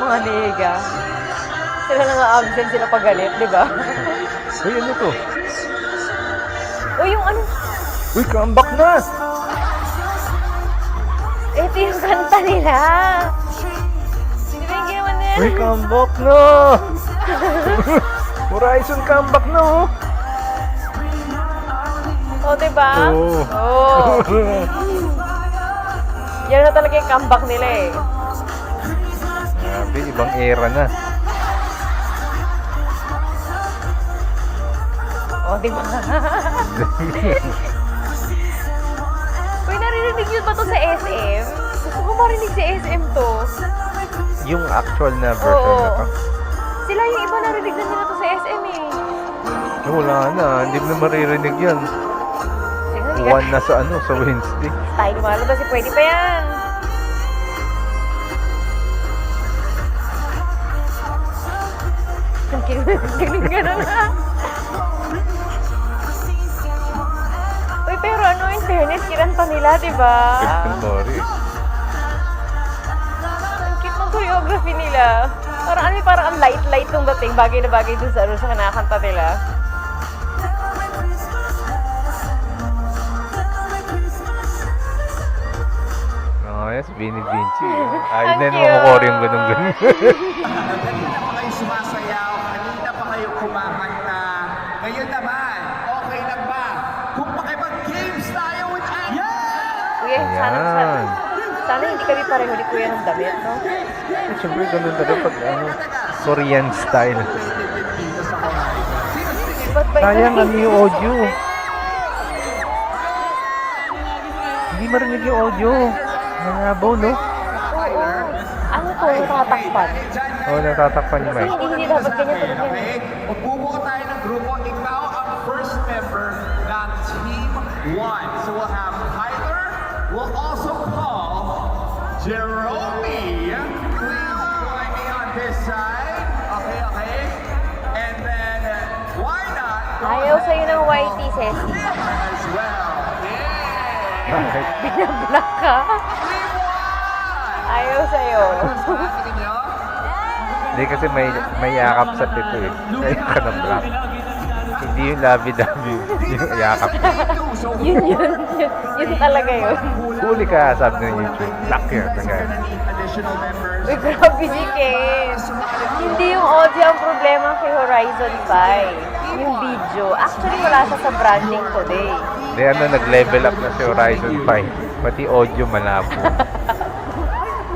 Mga nega. Sila na nga absent, sila pagalit, di ba? Uy, ano to? Uy, yung ano? Uy, comeback na! Ito yung kanta nila. Di ba yung ginawa nila? Uy, comeback na! Horizon comeback na, oh! Oh, di ba? Oo. Oh. Yan na talaga yung comeback nila eh. Grabe, ibang era na. Oh, di ba? Uy, narinig nyo ba to sa SM? Gusto ko marinig sa SM to. Yung actual na version na to. Sila yung iba narinig na nila to sa SM eh. Wala na, hindi mo na maririnig yan. One na sa ano, sa Wednesday. Tayo lumalabas eh, pwede pa yan. Ganun na. Uy, pero ano, in fairness, kinanta nila, diba? Sorry. Ang cute ng choreography nila. Parang ang light-light nung dating, bagay na bagay dun sa kinakanta nila. Yes, Vinny Vinci. Ayun na naman ko rin ganun-ganun. Kanina pa kayo sumasayaw, kanina pa kayo kumakanta. Ngayon naman, okay lang ba? Kung makipag-games tayo with Anya! Kuya, sana hindi kami pareho ni Kuya ng damit, no? Siyempre, ganun talaga pag ano, Korean style. Ba't ba Sayang ano yung audio. Hindi marinig yung audio. Nangabaw, no? Oo. Ano to? Natatakpan. Oo, natatakpan yung Kasi mic. hindi dapat ganyan talaga. Okay, magbubuo tayo ng grupo. Ikaw ang first member ng Team 1. So we'll have Tyler. We'll also call Jerome. Please join me on this side. Okay, okay. And then, why not? go Ayaw ahead sa'yo ng and whitey, call Ceci. as well. Yeah! Bakit? Binablock ka. Ayaw sa'yo. Hindi kasi may yakap sa tito eh. Kaya ka na black. Hindi yung labi-dabi. Yung yakap. Yun talaga yun. Huli ka, sabi ng YouTube. Black yun. Nagaya. Uy, grabe si Ken. Hindi yung audio ang problema kay Horizon 5. Yung video. Actually, wala siya sa branding today. Hindi ano, nag-level up na si Horizon 5. Pati audio malabo.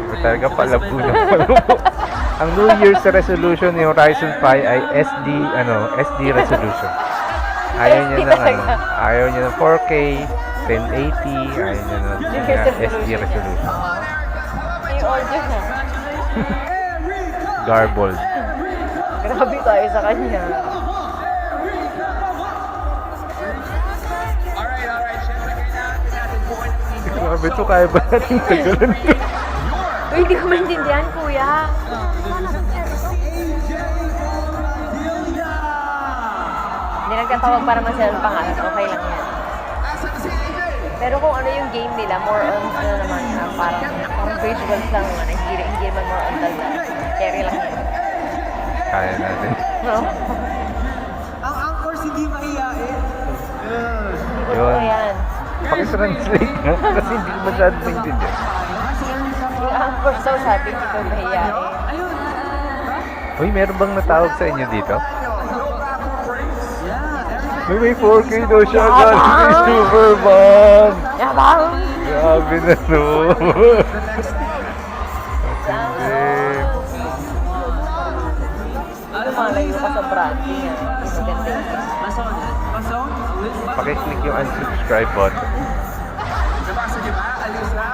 Iba talaga palabo na palabo. Ang New Year's resolution ni Horizon 5 ay SD resolution. Ayaw niya ng ayaw niya ng 4K, 1080, ayaw niya ng SD resolution. Yung audio na. Garbled. Grabe tayo sa kanya. Alright. Siyempre, kailangan natin buuin ang team. Grabe to, kaya ba natin tagalan to? Uy, hindi ko maintindihan, kuya. Hindi nagtatawag para masaya ng pangalan. Okay lang yan. Pero kung ano yung game nila, more on ano naman, parang visuals lang naman. Hindi naman more on dal na. Carry lang yan. Kaya natin. No? Ang anchors hindi mahiyain. Hindi ko Yun. yan. Pakitranslate nga kasi hindi ko masyadong maintindihan. Yung anchors daw sabi, hindi ko mahiyain. Uy, meron bang natawag sa inyo dito? May 4K daw siya. May super bang! Yabang! Grabe na no. Lumalayo ka sa branding. Maganda yun. Pakiclick yung unsubscribe button. Nabasa niyo ba? Alisa?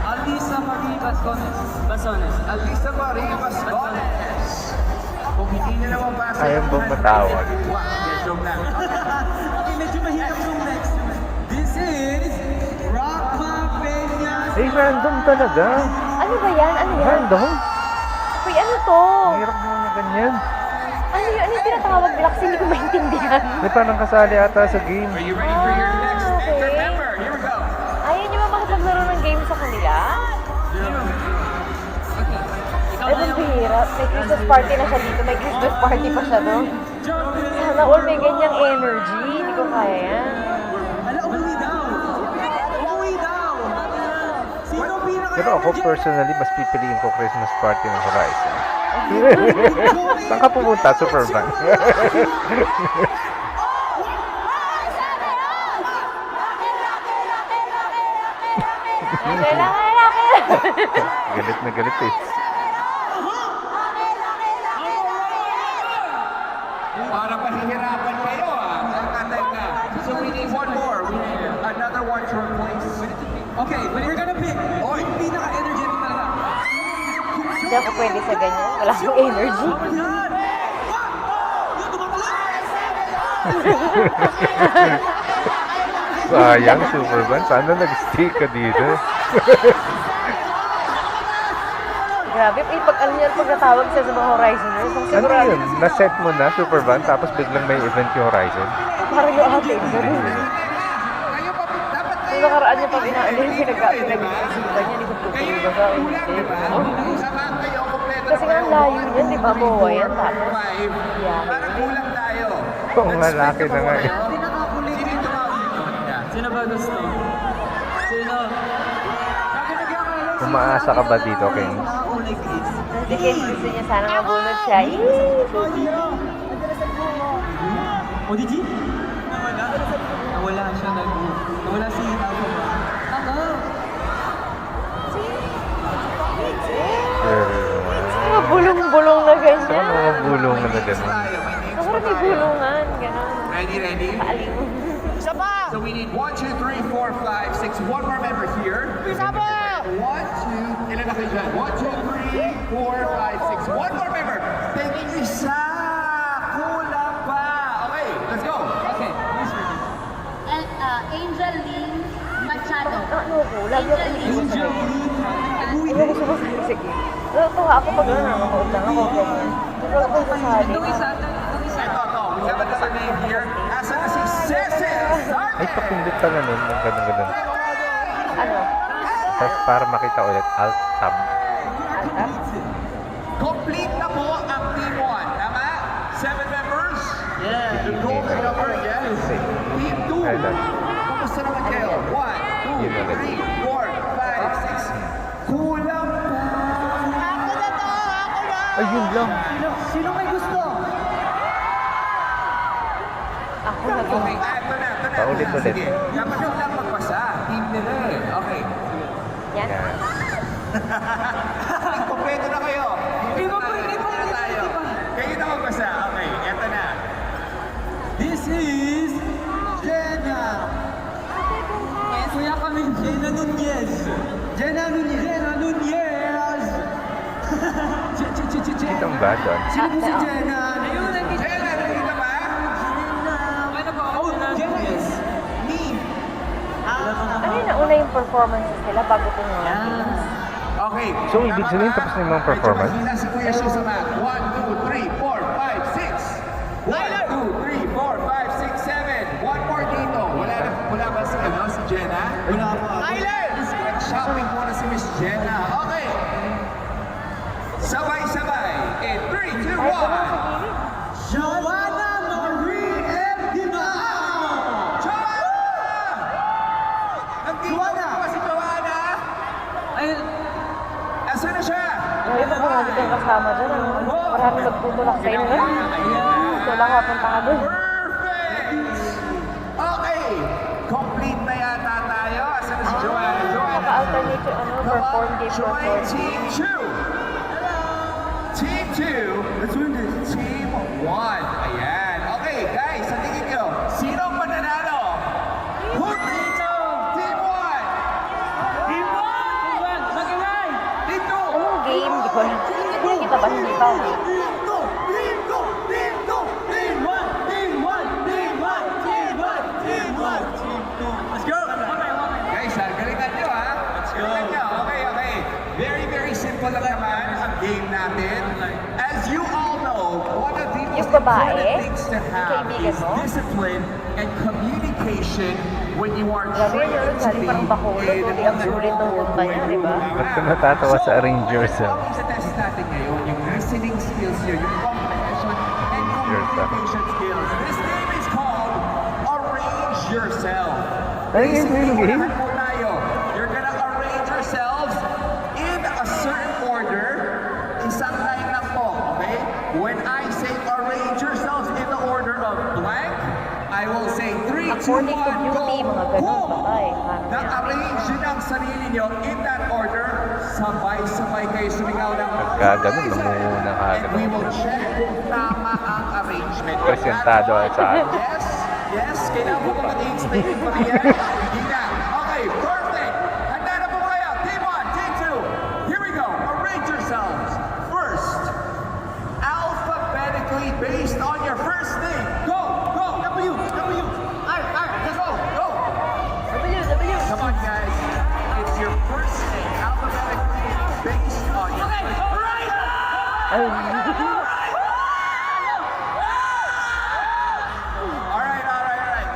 Alisa Marie Basones. Alisa Marie Bascones. Kung hindi niyo naman basa. Ayaw bang matawag? Joke lang. Okay, medyo mahirap yung next. This is Rockma Peñas. Eh, random talaga. Ano ba yan? Ano yan? Random? Uy, ano to? Hirap naman na ganyan. Ano yung tinatawag nila kasi hindi ko maintindihan. May parang kasali ata sa game. Are you ready for your next okay. member? Here we go. Ayaw niyo ba makipaglaro ng game sa kanila? Christmas party na siya dito. May Christmas party pa siya doon. Sana all may ganyang energy. Hindi ko kaya yan. Ala, umuwi daw. Umuwi daw. Sino pinaka Pero ako personally, mas pipiliin ko Christmas party ng Horizon. Saan ka pumunta? Superman. Galit na galit eh. Para pahihirapan kayo Teka. So we need one more. We need another one to replace. Okay, we're gonna pick. Oy. Yung pinaka-energetic talaga. Hindi ako pwede sa ganyan. Wala akong energy. How about yan? Yung tumatala. Sayang, Superman. Sana nag-stay ka dito. Grabe, pag alam niya, pag natawag siya sa mga Horizoners, ang Ano sigurado. yun? Na-set mo na, Superman, tapos biglang may event yung Horizon? Parang yung atin, ganun. Kayo pa dapat Yung nakaraan niya pag inaalin, pinag-isipan niya, hindi ko tutuloy ba ba? Hindi. Sama kayo, kompleto Kasi nga ang layo niyan, di ba? Buwa yan, tapos. Yeah. Parang kulang tayo. Oo nga, laki na nga eh. Sino yung tumawag dito? Sino ba gusto? Sino? Umaasa ka ba dito, King? Nakakulay Chris. Si Ken, gusto niya sana mabunod siya. O, di G? Nawala. Nawala siya. Nawala si Alpha. Tama. Mga bulong-bulong na Saan ganyan. mga bulong na gano'n? Sobrang may bulungan, gano'n. Ready? Paaliw. So we need 1, 2, 3, 4, 5, 6. One more member here. 1, 2, ilan na kayo dyan? 1, 2, 3, 4, 5, 6. One more member. Taking isa. Kulang pa. Okay, let's go. Okay. Angel Lynn Machado. Ano ko, lagi ako iniisip sa Angel ganyan. Lee. Hindi ako sumasali sa game. Natutuwa ako pag nanonood lang ako, ganyan. Pero ako sasali. Ito. We have another name here. Asa na si Cecil Ay, pakindot pala nun. Ang gano'n-gano'n. Ano? Tapos para makita ulit, Alt-Tab. Altap? Complete na po ang Team 1. Tama? 7 members? Yeah. The golden number, yes. Team 2. Ay, lang. Kumusta naman kayo? 1, Yun 2, ulit. 3, 4, 5, 6. Kulang pa. Ayun lang. Sino may gusto? Ako na to. Okay, ito na. Paulit-ulit. Sige, dapat yung lang magpasa. Team nila eh. Okay. Yan. Yan. Kompleto na kayo. Iba pa, Kompleto iba pa, na tayo. iba pa. Kayo na magpasa. Okay, ito na. This is Jenna. Kuya kami, Jenna Nunez. Jenna Nunez. Jenna Nunez. Itong ba doon? Sino po si Jenna? Ayun, nandito. Jenna, nakita ba? Ano ba? Oh, Jenna. Yes. Me. Ano yung nauna yung performances nila bago ito nga? Okay. So, ibig sabihin tapos na yung mga performance? Medyo mahina si Kuya Shu sa math. 1, 2, 3, 4, 5, 6. 1, 2, 3, 4, 5, 6, 7. One more dito. Wala ba si Jenna? Wala pa. Shopping muna si Miss Jenna. Okay. Sabay-sabay. In 3, 2, 1. Ay, ito na sa gilid. Joanna Marie M. Dimao. Joanna! Nandito Joanna! ba si Joanna? Ayun. Asan na siya? Grabe pag marami kang kasama dyan, ano? Marami magtutulak sa'yo na. Tulak ka, punta ka dun. Perfect! Okay. Complete na yata tayo. Asan na si Joanna? Joanna. Naka-alternate yung ano, perform game Join perform. Team 2. Team 2. Let's win this. Team 1. Ayan. Okay, guys, sa tingin nyo, sino ang mananalo? Team 1. Team 1! Mag-iway! Team 2. Anong game? Di ko alam. Hindi kita ba? Hindi pa. Let's go! Guys, galingan nyo ha. Galingan nyo. Okay. Very, very simple lang naman ang game natin. As you all know, one of the most Yung babae, important things to have kaibigan is mo? discipline and communication when you are Grabe yun, trying to sabi be parang Bacolod, in hindi ang sulit ng punta niya, di ba? Ba't ka natatawa sa Rangers? So, ang itetest natin ngayon, yung listening skills nyo yung comprehension and communication skills. This game is called Arrange Yourself. Basically, unahan po tayo. You're gonna arrange yourselves in a certain order. Isang line lang po, okay? When I say arrange yourselves in the order of blank, I will say 3, 2, 1, According to beauty, go! mga ganun Boom! ba tayo? Na-arrange yun ang sarili nyo in that order. Sabay-sabay kayo sumigaw ng Nagkaganon, namumuna ka. and we will check kung tama ang arrangement. Presentado sa akin. Yes, yes. Kailangan po ba mag-explain pa rin yan? Hindi na. Okay, perfect. Handa na po kayo. Team 1, Team 2. Here we go. Arrange yourselves. First, alphabetically based on your first name. Go, go. W, W. Let's go, go. W. Come on, guys. It's your first name, alphabetically based on your first name. All right.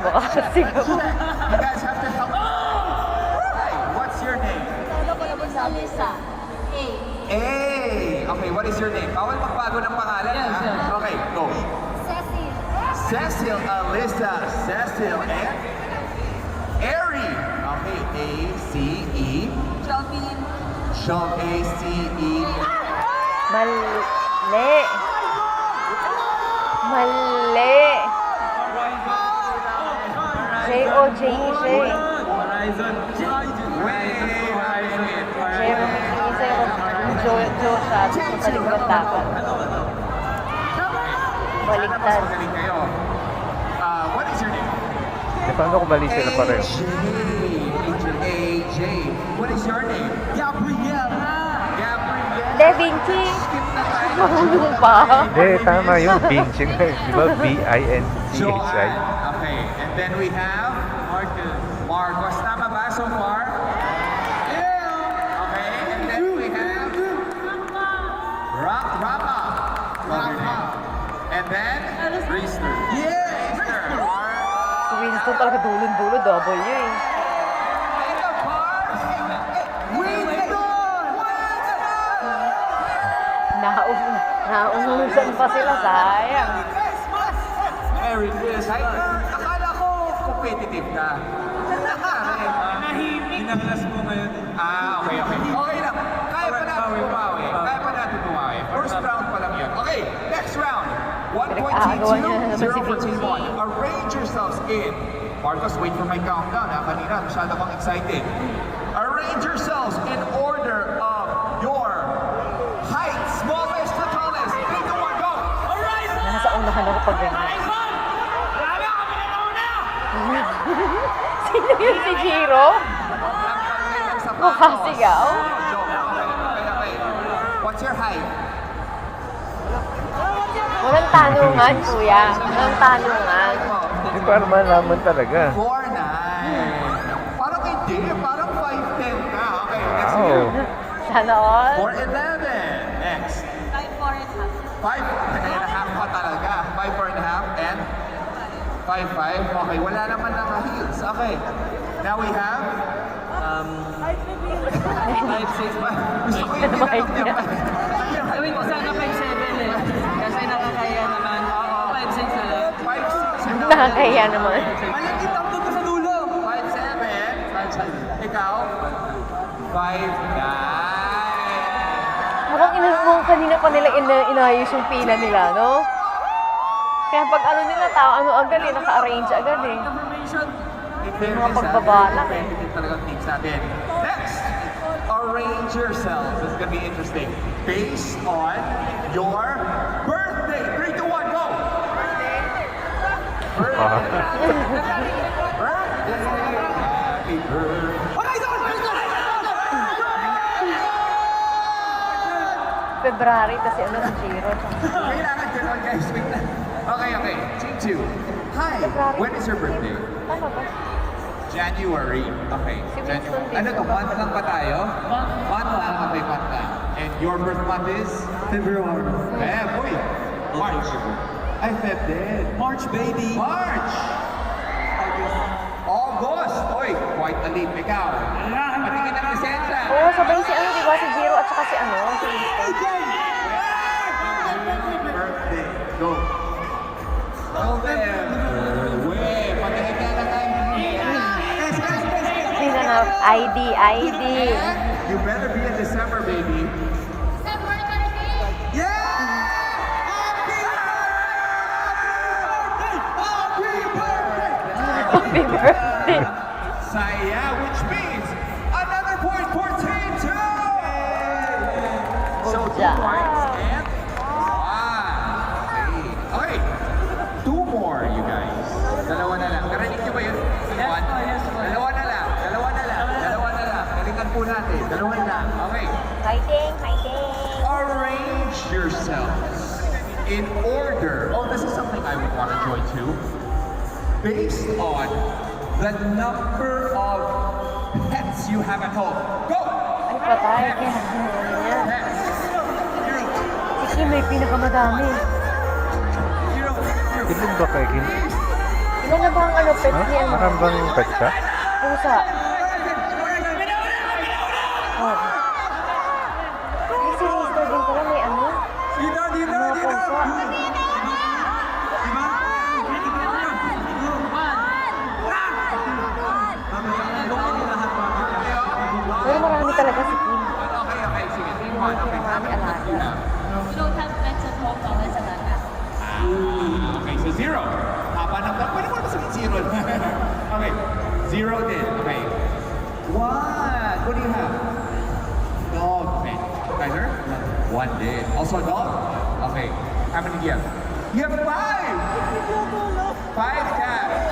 Baka kasi Let's check. You guys have to help me. Hi, what's your name? Lisa. A. A. Okay, what is your name? Bawal magbago ng pangalan, ha? Okay, go. Cecil. Cecil, Alyssa, Cecil, and Ari. Okay, A-C-E. Jovin. Sean, A-C-E. Mali. Mali. J-O-J-E-J. Horizon. Wait. Isa yung Jo siya. Sa likod dapat. Sana mas Baliktad. magaling kayo. What is your name? Eh, paano kung mali sila pareho? A-J. What is your name? Gabriel. Gabrielle. Da Vinci. Skip na tayo. Ano pa? Hindi, tama yung Vinci. Di ba? B-I-N-C-H-I. Joanne. Okay, and then we have Marcus. Marcos. Tama ba so far? Okay, and then we have Rama. And then Reister. Reister. Si Winston talaga dulon-dulo. W eh. Nauusan pa sila. Sayang. Merry Christmas. Akala ko competitive ka. Ginaglas mo ngayon. Okay. Okay lang. Kaya pa natin bumawi. First round pa lang yun. Okay, next round. 1 point team Pinag-aagawan niya naman 2, 0 si for team Vinci. 1. Arrange yourselves in. Marcos, wait for my countdown. Kanina, masyado kang excited. Arrange yourselves in order of your height, smallest to tallest. 3, 2, 1, go! Nasa unahan ako pag ganyan. Sino yun si Jiro? Mukha sigaw. Okay. What's your height? Walang tanungan, kuya. Walang tanungan. Hindi para malaman talaga. 4'9". Parang hindi. Parang 5'10 ka. Okay, next Wow. year. Sana all. 4'11". Next. 5'4.5". 5'5" pa talaga. 5'4.5" and 5'5". Okay, wala naman ng heels. Okay. Now we have... 5'6". Gusto ko yung tinanong niya. Gawin ko sana 5'7" eh. Kasi nakakaya naman. 5'6" na lang. 5'6". Nakakaya naman. Malaki takbo ko sa dulo. 5'7". Ikaw? 5'9". Mukhang kanina pa nila inayos yung pila nila, no? Kaya pag ano nila, tao, ano agad eh, naka-arrange agad eh. Information. Mga pagbabalak eh. Depende din talagang teams natin. Next, arrange yourselves. This is gonna be interesting. Based on your birthday. 3, 2, 1, go! Birthday. Happy birthday. February, kasi ano si Jiro. Kailangan ganun, guys. Wait lang. Okay. Team 2. Hi, when is your birthday? Tama ba? January. Okay. Si Winston din. Ano to? Month lang ba tayo? Month lang. Okay, month lang. And your birth month is? February. Boy. March. Ay, Feb din. March, baby. March! August! Oy, quite a leap. Ikaw. Patingin ng lisensya. Oo, sabay si ano, di ba? Si Jiro at saka si ano, si Winston. Well, ID, ID. You better be in December, baby. December 13. Yeah! Happy birthday! Happy birthday! Happy birthday. Saya, which means another point for Team 2! So 2 job. points and 1. Okay, 2 more, you guys. Dalawa na lang. Narinig niyo ba yun? Yes po, yes po. Dalawa na lang. Dalawa na lang. Dalawa na lang. Galingan po natin. Dalawa na lang. Okay. Fighting, fighting. Arrange yourselves in order. Oh, this is something I would want to join too. Based on the number of pets you have at home. Go! Ay, patay. Kaya ano yan? Pets. Si Kim may pinakamadami. Ilan ba kay Kim? Ilan na ba ang ano, pets Ha? niya? Marami bang pet ka? Pusa. Oh. Ay, si Risto din pala may ano? Dito, dito, Mga dito! pusa. Diba? Pero marami talaga si Kim. Okay, okay. Sige. Team 1. Okay. Marami alaga. You don't have pets at home, bawal sa bata. Okay, so 0. Haba ng pwede mo naman sabihin 0. Okay. 0 din. Okay. 1. What do you have? Dog. Okay. Kaiser? 1 din. Also a dog? Okay. How many do you have? You have 5! 5 cats.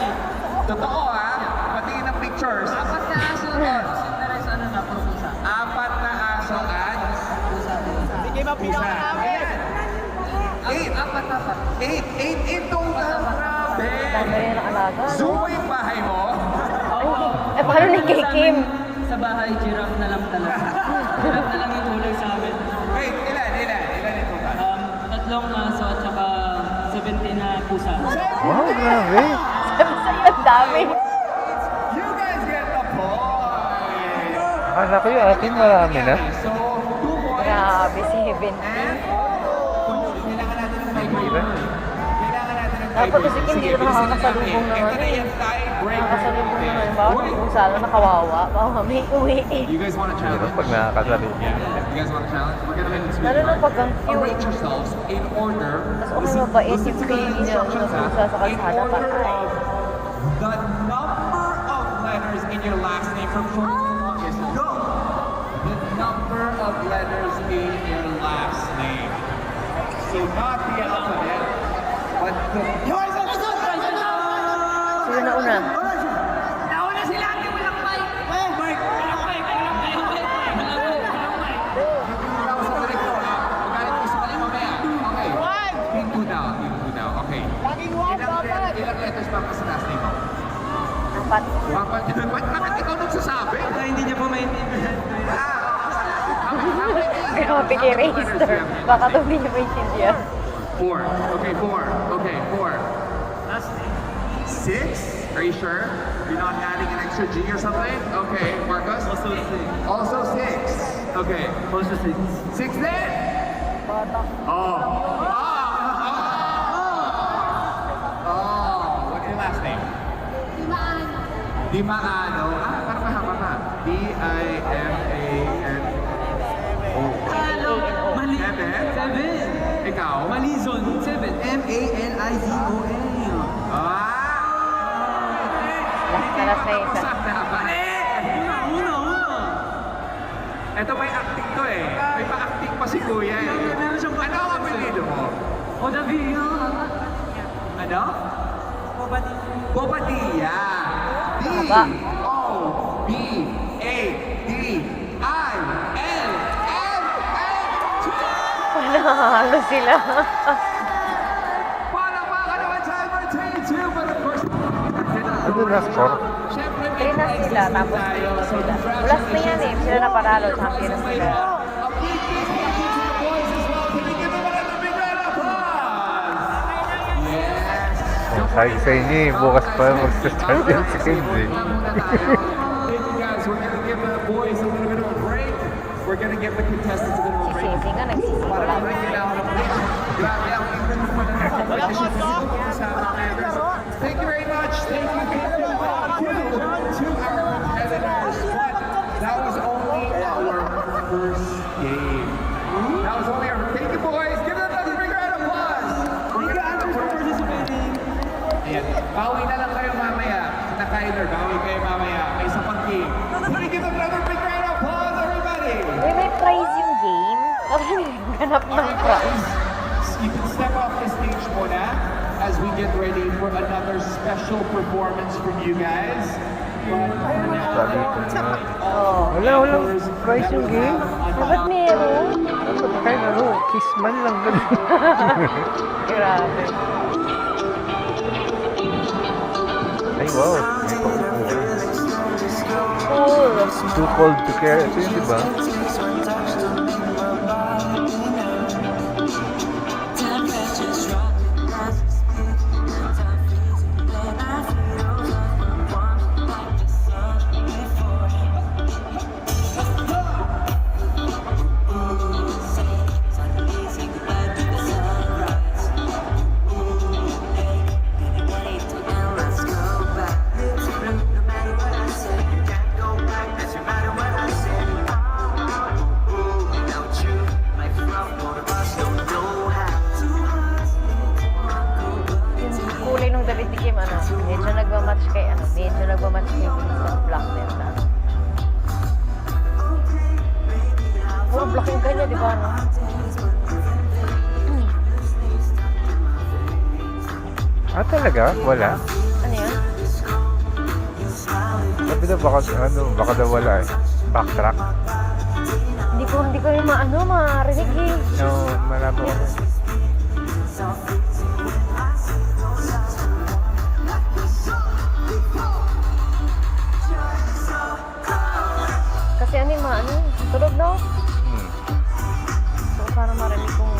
Totoo ha? Patingin ng pictures. Apat na aso doon. The rest, ano na, puro pusa. 4 na aso at Hindi ba pusa. Eight. Apat. 8 in total. Grabe. Dami rin ang alaga. No? Zoo yung bahay mo? Eh, paano ni kay Kim? Sa bahay, giraffe na lang talaga. Giraffe na lang yung kulay sa amin. Wait, ilan in total? Tatlong aso at saka 17 na pusa. Wow, grabe. Ang dami. You guys get the point. Akala ko yung atin marami na. So, 2 points. Grabe, si Heaven. Kailangan natin ng Bira. Kailangan natin ng Dapat kasi Kim dito nakakasalubong naman Ito na eh. yung tiebreaker. Nakasalubong naman. Bawal kung saan nakawawa. Bawal may uwi eh. You guys want a Pero challenge? pag nakakasalubong. You guys want a challenge? We're gonna make this Lalo na pag ang Arrange cute. yourselves in order. Mas okay mabait yung baby na pusa sa kalsada. In order of the number of letters in your last name from shortest to longest. Go! The number of letters in your last name. So not the alphabet, but the... Sino na una? Nauna sila! Hindi mo lang mic! Mic! Walang mic! Tapos sa direkto, magalit ko sa kanya mamaya. Okay. Team 2 now. Okay. Ilang letters pa sa last name mo? 4. Bakit ikaw nagsasabi? Hindi niya po maintindihan. Grabe kay Racer. Baka ito hindi niya maintindihan. 4. Okay, 4. Okay, 4. Last name. 6? Are you sure? You're not adding an extra G or something? Okay, Marcos? Also 6. Also 6. Okay. Also 6. 6 then? Oh. What's your last name? Dimaan. Dimaano. Parang mahaba ka. D-I-M-A-N-O. Mali. 7? 7. Ikaw? Malizon. 7. M-A-L-I-Z-O-N. Last na isa. Una. Ito may acting to eh. May pa-acting pa si Kuya eh. Meron siyang Ano ang apelido mo? O, Davio. Ano? Bobadilla. Haba. D-O-B-A-D-I-L-L-L. Panahalo sila. Palakpakan naman sa Team 2 for the first. Ano na score? Siyempre, 3 na sila, tapos 3 na sila. Last na yan eh. Sila na paralo, champion na sila. A big kiss to the boys as well. Can you give them another big round of applause? Yes. Sabi ko sa inyo eh, bukas pa mag-start yan si Kim eh. Thank you guys. We're gonna give the boys a little bit of a break. We're gonna give the contestants a little Si break. Sisi nga nagsisimula. Para mag-bring out of this. Grabe ang ingrid mo pala ng competition. Thank you very much. Thank you to our competitors. But game. That was only our... Thank you, boys. Give them another big round of applause. Thank you, Andrews, for participating. Ayan. Bawi na lang kayo mamaya. Na Kyler, bawi kayo mamaya. May isa pang game. Can we give them another big round of applause, everybody? May prize yung game. Ganap ng Alright, prize. guys. You can step off the stage muna as we get ready for another special performance from you guys. But for now, Sabi ko na. Oh. Walang prize yung game. Dapat meron. Kahit ano, kiss man lang ganun. Grabe. Ay, wow. May paupo. Cool. Too cold to care. Ito yun, di ba? Yung kulay ng damit ni Kim, ano, medyo nagmamatch kay, ano, medyo nagmamatch kay Vincent Black din. Puro black yung kanya, di ba, no? Ah, talaga? Wala? Ano yun? Sabi daw baka daw wala eh. Backtrack. Hindi ko yung marinig eh. No, malabo ako. Kasi ano yung tulog no? So para marinig kung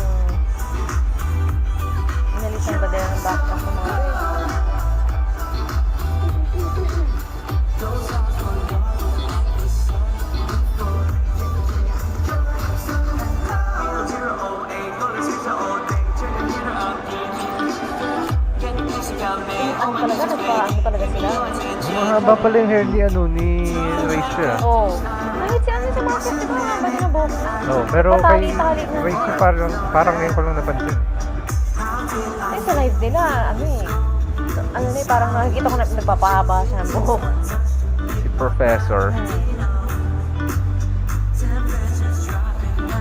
inalisan ba din ang backtrack ng mga ito eh. Ang talaga, talaga sila. Mahaba pala yung hair ni Rachel. Oo. Kahit si sa mga festival, haba niya na buhok. No, pero kay Patali-tali na. Rachel parang ngayon ko lang napansin. Eh, sa live nila, parang nakikita ko na nagpapahaba siya ng buhok. Si Professor.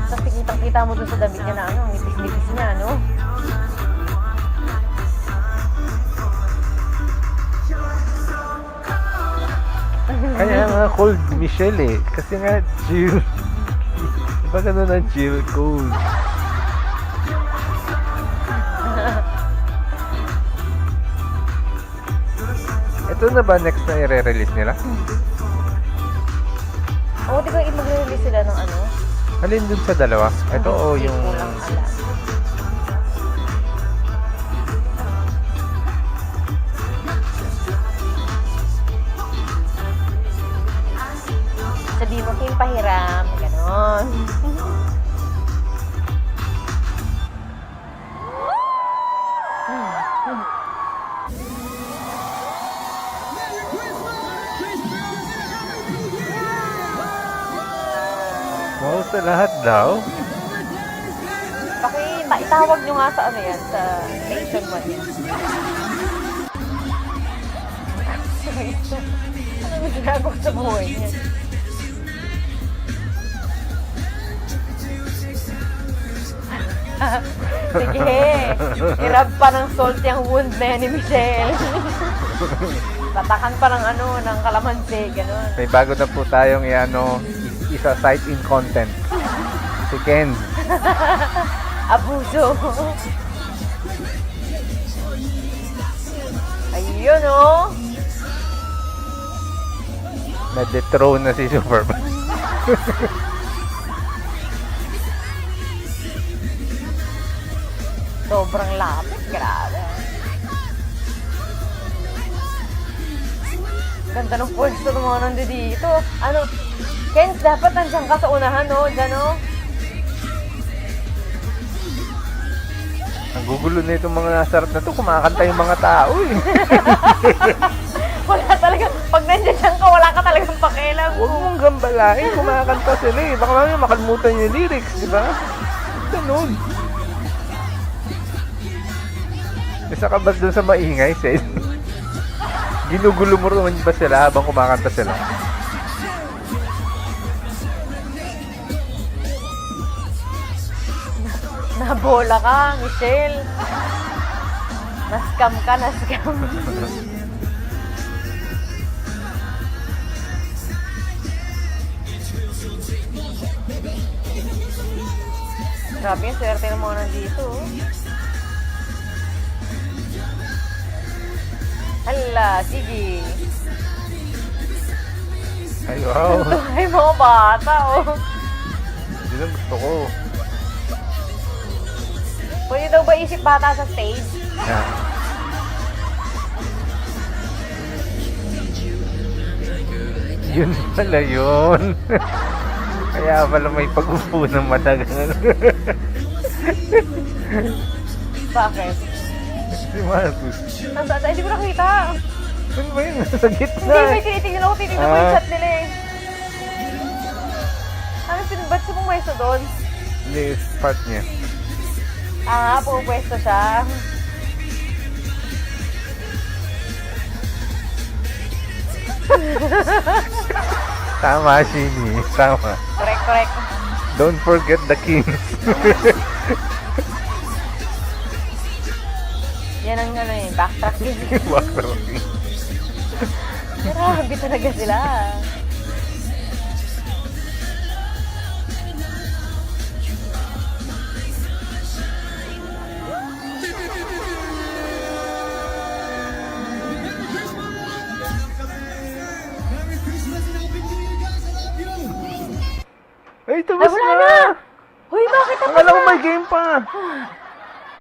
Tapos kitang-kita mo dun sa damit niya na ang nipis-nipis niya, no? Kaya nga cold Michelle eh. Kasi nga Jill. Diba ganun ang Jill cold? Ito na ba next na i-release nila? Oo, di ba mag-release sila ng ano? Alin dun sa dalawa? Ito o Hindi yung... ko lang alam. Sabi mo, Kim, pahiram. Ganon. Wow, sa lahat daw? Itawag nyo nga sa ano yan, sa Nation 1 yan. Ano yung ginagawa sa buhay niya? Sige, hirap pa ng salt yung wound na yan ni Michelle. Tatakan pa ng ng kalamansi, gano'n. May bago na po tayong isa site in content. Si Ken. Abuso. Ayun, oh. Na-dethrone na si Superman. Sobrang lapit, grabe. Ganda ng pwesto ng mga nandito dito. Ken, dapat nandiyan ka sa unahan, no? Diyan, no? Ang gugulo na itong mga nasarap na to, kumakanta yung mga tao eh. Wala talaga. Pag nandiyan ka, wala ka talagang pakialam. Huwag mong gambalain, kumakanta sila eh. Baka mamaya makalimutan yung lyrics, di ba? Ganun. Isa ka ba dun sa maingay, Sel? Ginugulo mo rin ba sila habang kumakanta sila? Nabola ka, Michelle. Naskam ka, naskam. Grabe yung swerte ng mga nandito. Oh. Hala, sige. Ay, wow. Ay, mga bata, oh. Yun ang gusto ko. Pwede daw ba isip bata sa stage? Yan. Yun pala yun. Kaya pala may pag-upo ng matagal. Bakit? Si Marcus. Nasaan? Hindi ko nakita. Ano ba yun? Nasa gitna. Hindi, may tinitingnan ako. Tinitingnan ko yung Ah. chat nila eh. Ano, ba't siya pumwesto doon? Hindi, part niya. Ah, pumwesto siya. Tama, Shini. Tama. Correct, correct. Don't forget the kings. Yan ang ano eh, backtrack yun. Backtracking. Grabe talaga sila. Ay, Ay, tapos wala na! na! Hoy, bakit tapos Akala ko na? may game pa.